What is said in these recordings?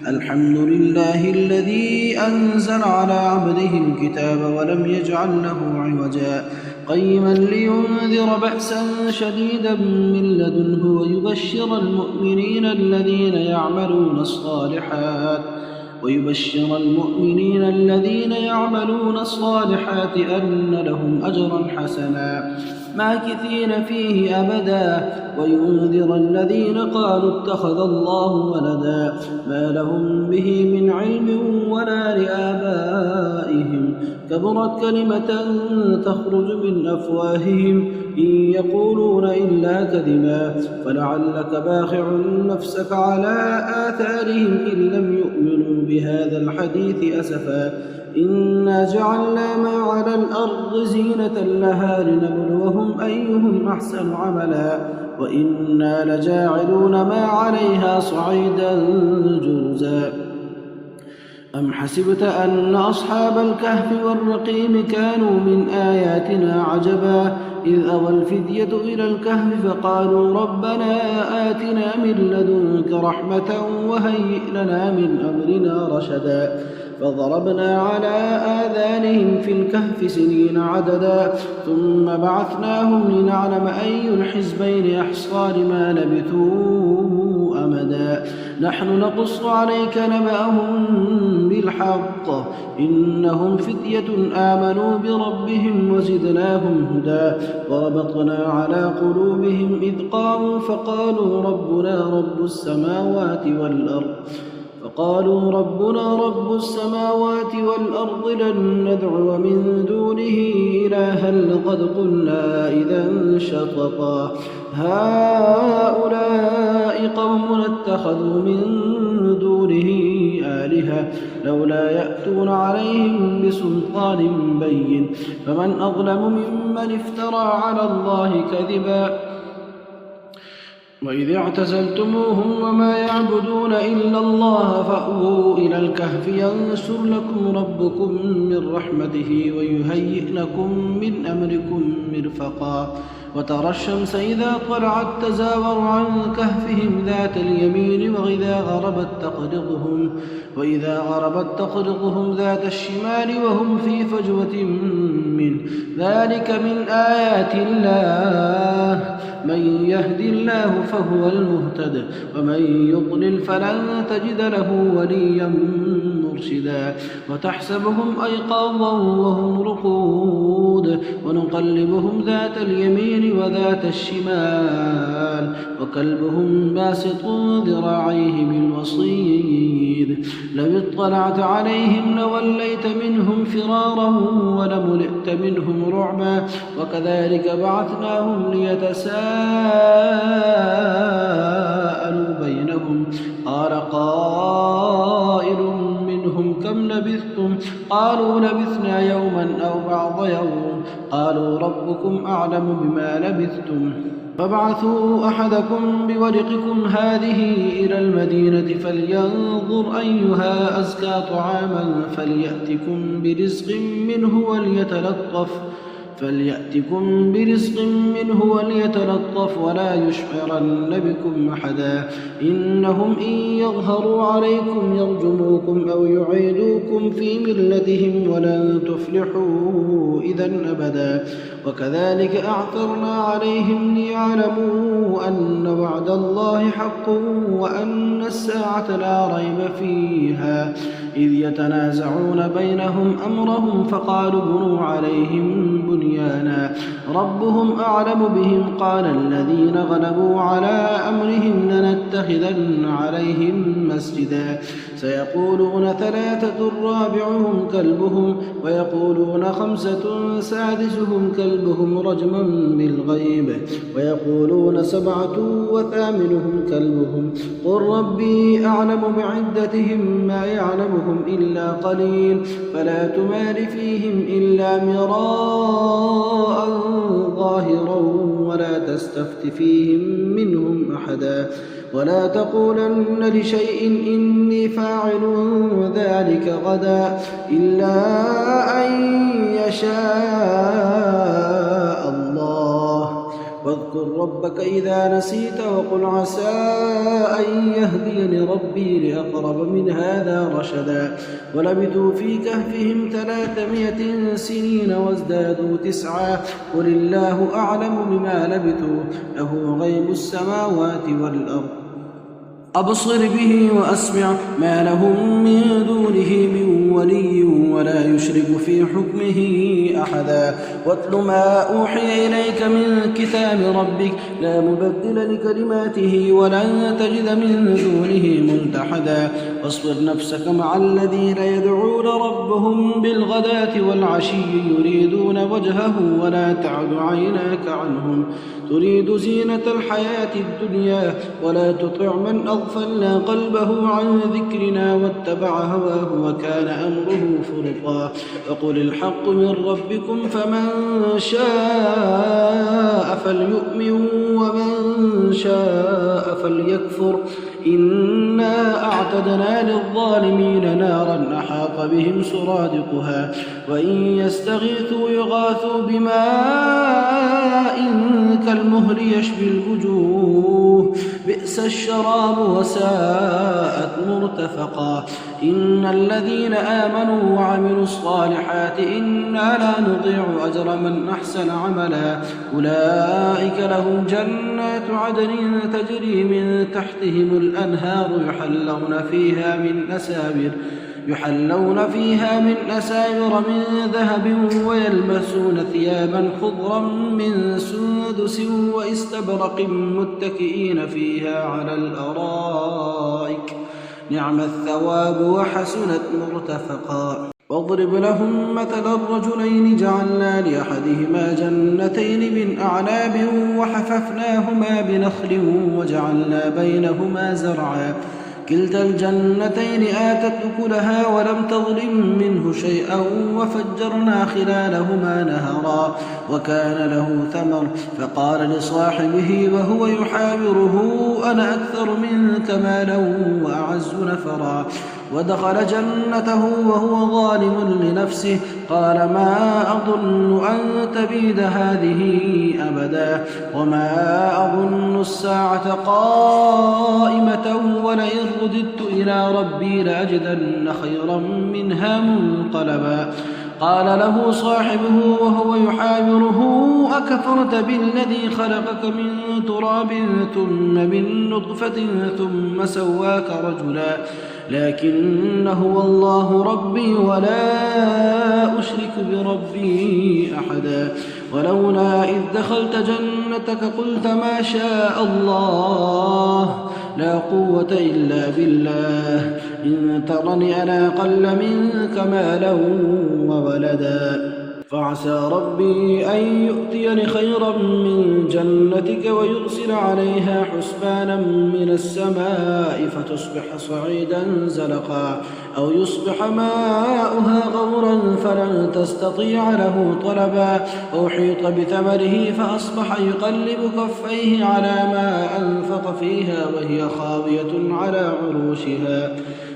الحمد لله الذي أنزل على عبده الكتاب ولم يجعل له عوجا قيما لينذر بأسا شديدا من لدنه ويبشر المؤمنين الذين يعملون الصالحات أن لهم أجرا حسنا ماكثين فيه أبدا وينذر الذين قالوا اتخذ الله ولدا ما لهم به من علم ولا لآبائهم كبرت كلمة تخرج من أفواههم إن يقولون إلا كذبا فلعلك باخع نفسك على آثارهم إن لم يؤمنوا بهذا الحديث أسفا إنا جعلنا ما على الأرض زينة لها لنبلوهم أيهم أحسن عملا وإنا لجاعلون ما عليها صعيدا جرزا أم حسبت أن أصحاب الكهف والرقيم كانوا من آياتنا عجبا إذ أوى الفتية إلى الكهف فقالوا ربنا آتنا من لدنك رحمة وهيئ لنا من أمرنا رشدا فضربنا على آذانهم في الكهف سنين عددا ثم بعثناهم لنعلم أي الحزبين أحصى لما لبثوا أمدا نحن نقص عليك نبأهم بالحق إنهم فتية آمنوا بربهم وزدناهم هدى وربطنا على قلوبهم إذ قاموا فقالوا ربنا رب السماوات والأرض لن ندعو من دونه إلها لقد قلنا إذا شططا هؤلاء قوم اتخذوا من دونه آلهة لولا يأتون عليهم بسلطان بين فمن أظلم ممن افترى على الله كذبا وإذ اعتزلتموهم وما يعبدون إلا الله فأووا إلى الكهف ينشر لكم ربكم من رحمته ويهيئ لكم من أمركم مرفقا وترى الشمس إذا طلعت تزاور عن كهفهم ذات اليمين وإذا غربت تقرضهم ذات الشمال وهم في فجوة منه ذلك من آيات الله من يهد الله فهو المهتد ومن يضلل فلن تجد له وليا مرشدا وتحسبهم أيقاظا وهم رقود ونقلبهم ذات اليمين وذات الشمال وكلبهم باسط ذراعيه بالوصيد لو اطلعت عليهم لوليت منهم فرارا ولملئت منهم رعبا وكذلك بعثناهم ليتساءلوا بينهم قال قائل منهم كم لبثتم قالوا لبثنا يوما أو بعض يوم قالوا ربكم أعلم بما لبثتم فابعثوا أحدكم بورقكم هذه إلى المدينة فلينظر أيها أزكى طعاما فليأتكم برزق منه وليتلطف ولا يشعرن بكم أحدا إنهم إن يظهروا عليكم يرجموكم أو يعيدوكم في ملتهم ولن تفلحوا إذا أبدا وكذلك أعثرنا عليهم ليعلموا أن وعد الله حق وأن الساعة لا ريب فيها إذ يتنازعون بينهم أمرهم فقالوا بنوا عليهم بنيانا ربهم أعلم بهم قال الذين غلبوا على أمرهم لنتخذن عليهم مسجدا سيقولون 3 رابعهم كلبهم ويقولون 5 سادسهم كلبهم رجما بالغيب ويقولون 7 وثامنهم كلبهم قل ربي أعلم بعدتهم ما يعلمهم إلا قليل فلا تمار فيهم إلا مراء ظاهرا ولا تستفت فيهم منهم أحدا ولا تقولن لشيء إني فاعل ذلك غدا إلا أن يشاء الله واذكر ربك إذا نسيت وقل عسى أن يهديني ربي لأقرب من هذا رشدا ولبثوا في كهفهم 300 سنين وازدادوا 9 قل الله أعلم بما لبثوا له غيب السماوات والأرض أبصر به وأسمع ما لهم من دونه من ولي ولا يشرك في حكمه أحدا واتل ما أوحي إليك من كتاب ربك لا مبدل لكلماته ولن تجد من دونه ملتحدا واصبر نفسك مع الذين يدعون ربهم بالغداة والعشي يريدون وجهه ولا تعد عيناك عنهم تريد زينة الحياة الدنيا ولا تطع من أغفلنا قلبه عن ذكرنا واتبع هواه وكان أمره فرطا فقل الحق من ربكم فمن شاء فليؤمن ومن شاء فليكفر إنا أعتدنا للظالمين نارا أحاط بهم سرادقها وإن يستغيثوا يغاثوا بماء كالمهل يشبي الوجوه بئس الشراب وساءت مرتفقا إن الذين آمنوا وعملوا الصالحات إنا لا نضيع أجر من أحسن عملا أولئك لهم جنات عدن تجري من تحتهم الأنهار يحلون فيها من أساور من ذهب ويلبسون ثيابا خضرا من سندس واستبرق متكئين فيها على الأرائك نعم الثواب وحسنت مرتفقا واضرب لهم مثل الرجلين جعلنا لأحدهما جنتين من أعناب وحففناهما بنخل وجعلنا بينهما زرعا كلتا الجنتين آتت أكلها ولم تظلم منه شيئا وفجرنا خلالهما نهرا وكان له ثمر فقال لصاحبه وهو يحاوره أنا أكثر منك مالا وأعز نفرا ودخل جنته وهو ظالم لنفسه قال ما أظن أن تبيد هذه أبدا وما أظن الساعة قائمة ولئن رددت إلى ربي لأجدن خيرا منها منقلبا قال له صاحبه وهو يحاوره أكفرت بالذي خلقك من تراب ثم من نطفة ثم سواك رجلا لكن هو الله ربي ولا أشرك بربي أحدا ولولا إذ دخلت جنتك قلت ما شاء الله لا قوة إلا بالله إن ترني أنا أقل منك مالا وولدا فعسى ربي أن يؤتيني خيرا من جنتك ويرسل عليها حسبانا من السماء فتصبح صعيدا زلقا أو يصبح ماؤها غورا فلن تستطيع له طلبا أحيط بثمره فأصبح يقلب كفيه على ما أنفق فيها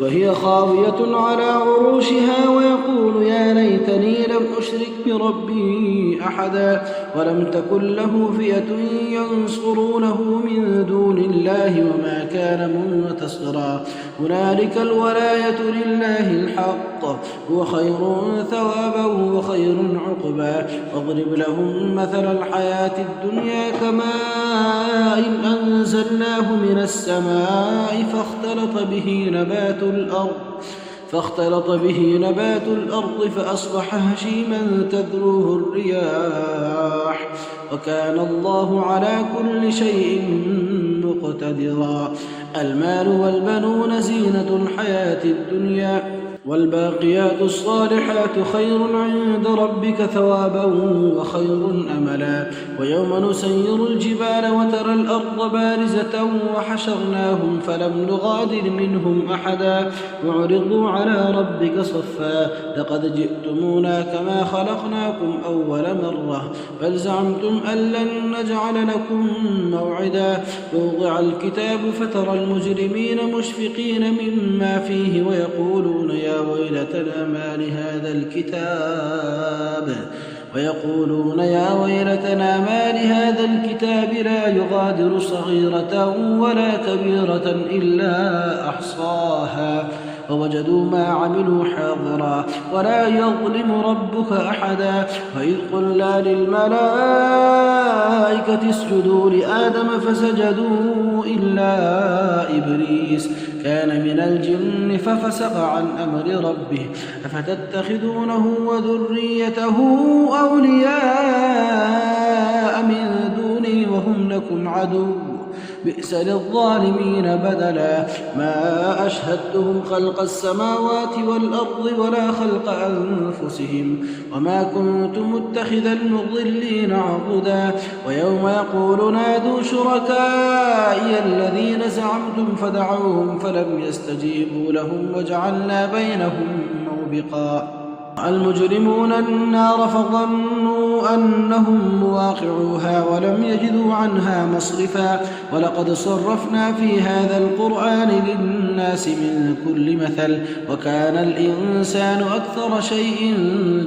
وهي خاوية على عروشها ويقول يا ليتني لم أشرك بربي أحدا ولم تكن له فئة ينصرونه من دون الله وما كان منتصرا هنالك الولاية لله الحق هو خير ثوابا وخير عقبا واضرب لهم مثل الحياة الدنيا كماء أنزلناه من السماء فاختلط به نبات الأرض فأصبح هشيما تذروه الرياح وكان الله على كل شيء مقتدرا المال والبنون زينة الحياة الدنيا والباقيات الصالحات خير عند ربك ثوابا وخير أملا ويوم نسير الجبال وترى الأرض بارزة وحشرناهم فلم نغادر منهم أحدا وعرضوا على ربك صفا لقد جئتمونا كما خلقناكم أول مرة بل زعمتم أن لن نجعل لكم موعدا ووضع الكتاب فترى المجرمين مشفقين مما فيه ويقولون يا ويلتنا ما لهذا الكتاب ويقولون يا ويلتنا ما لهذا الكتاب لا يغادر صغيرة ولا كبيرة إلا أحصاها ووجدوا ما عملوا حاضرا ولا يظلم ربك أحدا. وإذ قلنا للملائكة اسجدوا لآدم فسجدوا إلا إبليس كان من الجن ففسق عن أمر ربه أفتتخذونه وذريته أولياء من دوني وهم لكم عدو بئس للظالمين بدلا. ما أشهدتهم خلق السماوات والأرض ولا خلق أنفسهم وما كنت متخذ المضلين عضدا. ويوم يقول نادوا شركائي الذين زعمتم فدعوهم فلم يستجيبوا لهم وجعلنا بينهم موبقا. المجرمون النار فظنوا أنهم مواقعوها ولم يجدوا عنها مصرفا. ولقد صرفنا في هذا القرآن للناس من كل مثل وكان الإنسان أكثر شيء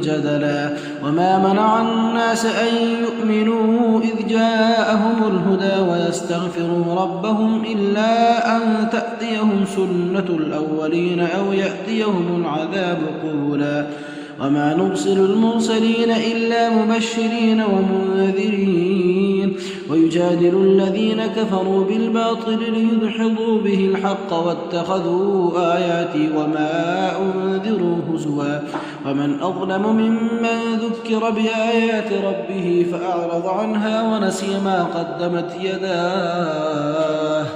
جدلا. وما منع الناس أن يؤمنوا إذ جاءهم الهدى ويستغفروا ربهم إلا أن تأتيهم سنة الأولين أو يأتيهم العذاب قبلا. وما نرسل المرسلين إلا مبشرين ومنذرين ويجادل الذين كفروا بالباطل ليدحضوا به الحق واتخذوا آياتي وما أنذروا هزوا. ومن أظلم ممن ذكر بآيات ربه فأعرض عنها ونسي ما قدمت يداه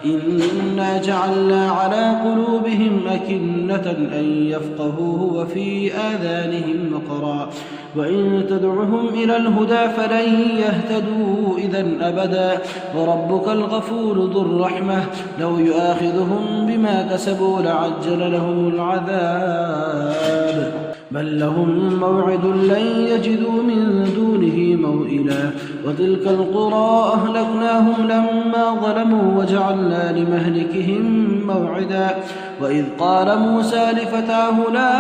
إنا جعلنا على قلوبهم أكنة أن يفقهوه وفي آذانهم وقرا وإن تدعهم إلى الهدى فلن يهتدوا إذا أبدا. وربك الغفور ذو الرحمة لو يؤاخذهم بما كسبوا لعجل لهم العذاب بل لهم موعد لن يجدوا من دونه موئلا. وتلك القرى أهلكناهم لما ظلموا وجعلنا لمهلكهم موعدا. وإذ قال موسى لفتاه لا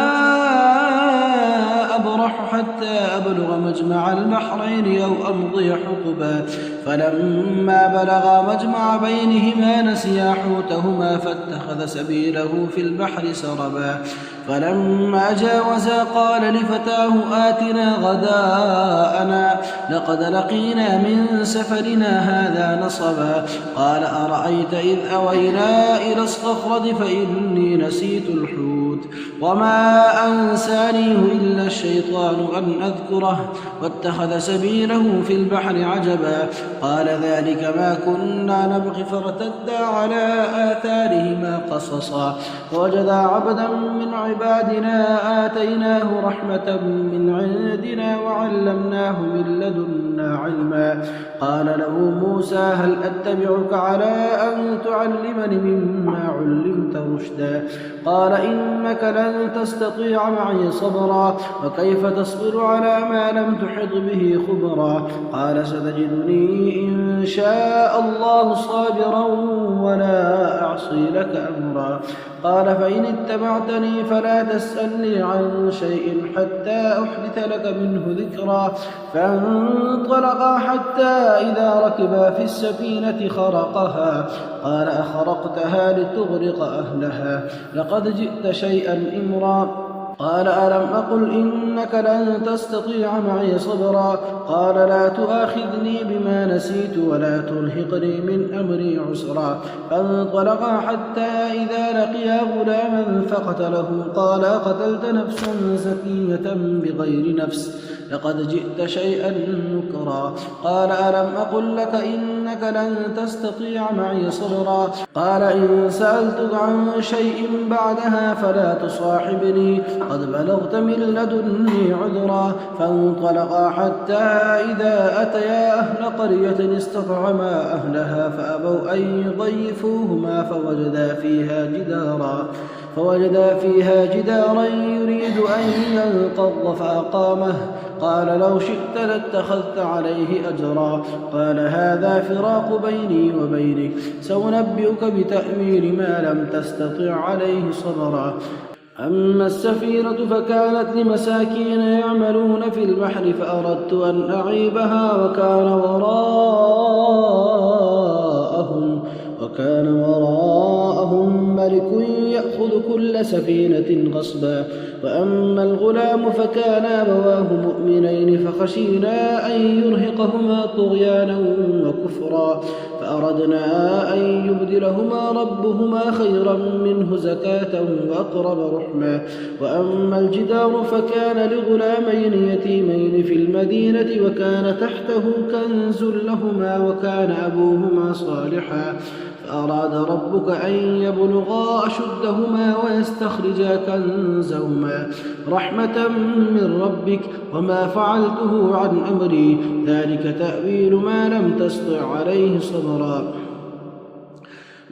أبرح حتى أبلغ مجمع البحرين أو أمضي حقبا فلما بلغا مجمع بينهما نسيا حوتهما فاتخذ سبيله في البحر سربا. فلما جاوزا قال لفتاه آتنا غداءنا لقد لقينا من سفرنا هذا نصبا. قال أرأيت إذ أوينا إلى الصخرة فإني نسيت الحوت وما أنسانيه إلا الشيطان أن أذكره واتخذ سبيله في البحر عجبا. قال ذلك ما كنا نبغي فارتدا على آثارهما قصصا. فوجدا عبدا من عبادنا آتيناه رحمة من عندنا وعلمناه من لدنا علما. قال له موسى هل أتبعك على أن تعلمني مما علمت رشدا. قال إنك لن تستطيع معي صبرا وكيف تصبر على ما لم تحط به خبرا. قال ستجدني إن شاء الله صابرا ولا أعصي لك أمرا. قال فإن اتبعتني فلا تسألني عن شيء حتى أحدث لك منه ذكرا. فانطلقا حتى إذا ركبا في السفينة خرقها. قال أخرقتها لتغرق أهلها لقد جئت شيئا إمرا. قال ألم أقل إنك لن تستطيع معي صبرا. قال لا تؤاخذني بما نسيت ولا ترهقني من أمري عسرا. فانطلقا حتى إذا لقيا غلاما فقتله. قال قتلت نفسا زكية بغير نفس لقد جئت شيئا نكرا. قال ألم أقل لك إنك لن تستطيع معي صبرا. قال إن سألتك عن شيء بعدها فلا تصاحبني قد بلغت من لدني عذرا. فانطلقا حتى إذا أتيا أهل قرية استطعما أهلها فأبوا أن يضيفوهما فوجدا فيها جدارا يريد أن ينقض فأقامه. قال لو شئت لاتخذت عليه أجرا. قال هذا فراق بيني وبينك سأنبئك بتأويل ما لم تستطع عليه صبرا. أما السفينة فكانت لمساكين يعملون في البحر فأردت أن أعيبها وكان وراءهم ملك يأخذ كل سفينة غصبا. وأما الغلام فكان أبواه مؤمنين فخشينا أن يرهقهما طغيانا وكفرا فأردنا أن يبدلهما ربهما خيرا منه زكاة وأقرب رحما. وأما الجدار فكان لغلامين يتيمين في المدينة وكان تحته كنز لهما وكان أبوهما صالحا فأراد ربك أن يبلغا أشدهما ويستخرجا كنزهما رحمة من ربك وما فعلته عن أمري ذلك تأويل ما لم تسطع عليه صبرا.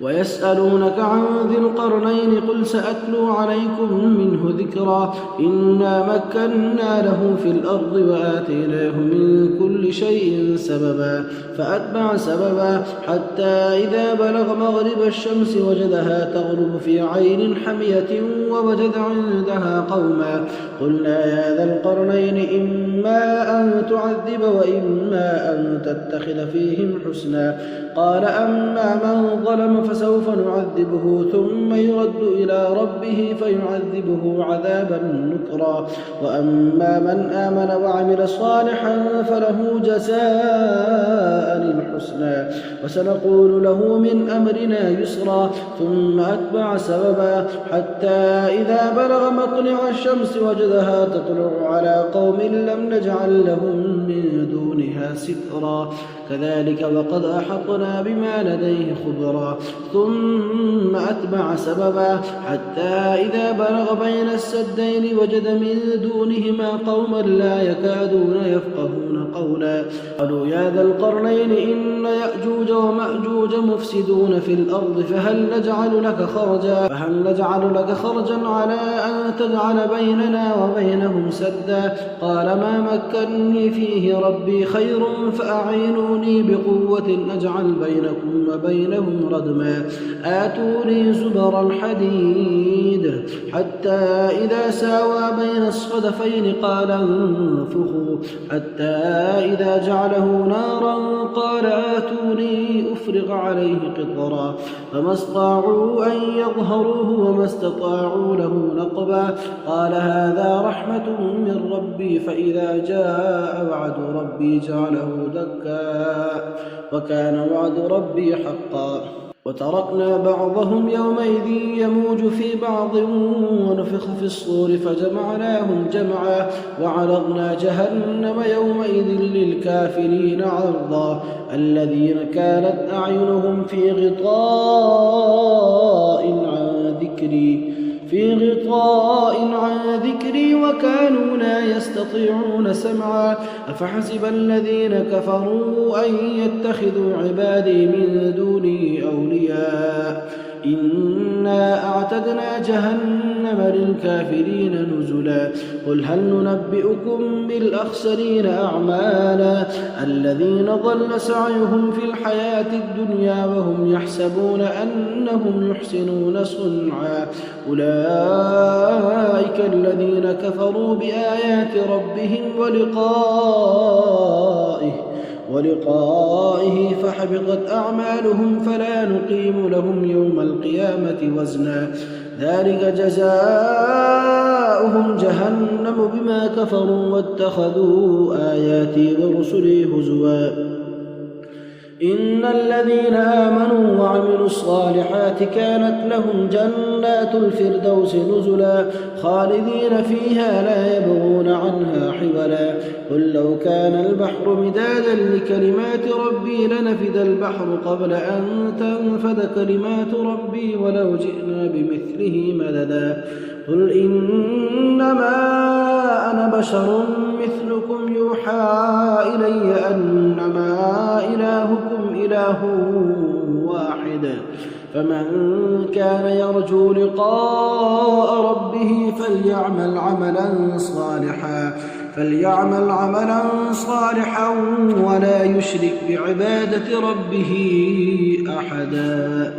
ويسألونك عن ذي القرنين قل سأتلو عليكم منه ذكرا. إنا مكنا له في الأرض وآتيناه من كل شيء سببا فأتبع سببا حتى إذا بلغ مغرب الشمس وجدها تغرب في عين حمية ووجد عندها قوما قلنا يا ذا القرنين إما أن تعذب وإما أن تتخذ فيهم حسنا. قال أما من ظلم فسوف نعذبه ثم يرد إلى ربه فيعذبه عذابا نكرا. وأما من آمن وعمل صالحا فله جزاء الحسنى وسنقول له من أمرنا يسرا. ثم أتبع سببا حتى إذا بلغ مطلع الشمس وجدها تطلع على قوم لم نجعل لهم من دونها سترا كذلك وقد أحطنا بما لديه خبرا. ثم أتبع سببا حتى إذا بلغ بين السدين وجد من دونهما قوما لا يكادون يفقهون قولا قالوا يا ذا القرنين إن يأجوج ومأجوج مفسدون في الأرض فهل نجعل لك خرجا على أن تجعل بيننا وبينهم سدا. قال ما مكنني فيه ربي خير فأعينوني بقوة أجعل بينكم وبينهم ردما. آتوني زبر الحديد حتى إذا ساوى بين الصدفين قال انفخوا حتى إذا جعله نارا قال آتوني أفرغ عليه قطرا فما استطاعوا أن يظهروه وما استطاعوا له نقبا. قال هذا رحمة من ربي فإذا جاء وعد ربي جعله دكا وكان وعد ربي حقا. وتركنا بعضهم يومئذ يموج في بعض ونفخ في الصور فجمعناهم جمعا وعرضنا جهنم يومئذ للكافرين عرضا. الذين كانت أعينهم في غطاء عن ذكري وكانوا لا يستطيعون سمعا. أفحسب الذين كفروا أن يتخذوا عبادي من دوني أولياء إنا أعتدنا جهنم للكافرين نزلا. قل هل ننبئكم بالأخسرين أعمالا الذين ضل سعيهم في الحياة الدنيا وهم يحسبون أنهم يحسنون صنعا. أولئك الذين كفروا بآيات ربهم ولقائه فحبطت أعمالهم فلا نقيم لهم يوم القيامة وزنا. ذلك جزاؤهم جهنم بما كفروا واتخذوا آياتي ورسلي هزوا. إن الذين آمنوا وعملوا الصالحات كانت لهم جنات الفردوس نزلا خالدين فيها لا يبغون عنها حولا. قل لو كان البحر مدادا لكلمات ربي لنفد البحر قبل أن تنفد كلمات ربي ولو جئنا بمثله مددا. قل إنما أنا بشر مثلكم يوحى إلي أنما إلهكم إله واحد فمن كان يرجو لقاء ربه فليعمل عملا صالحا ولا يشرك بعبادة ربه أحدا.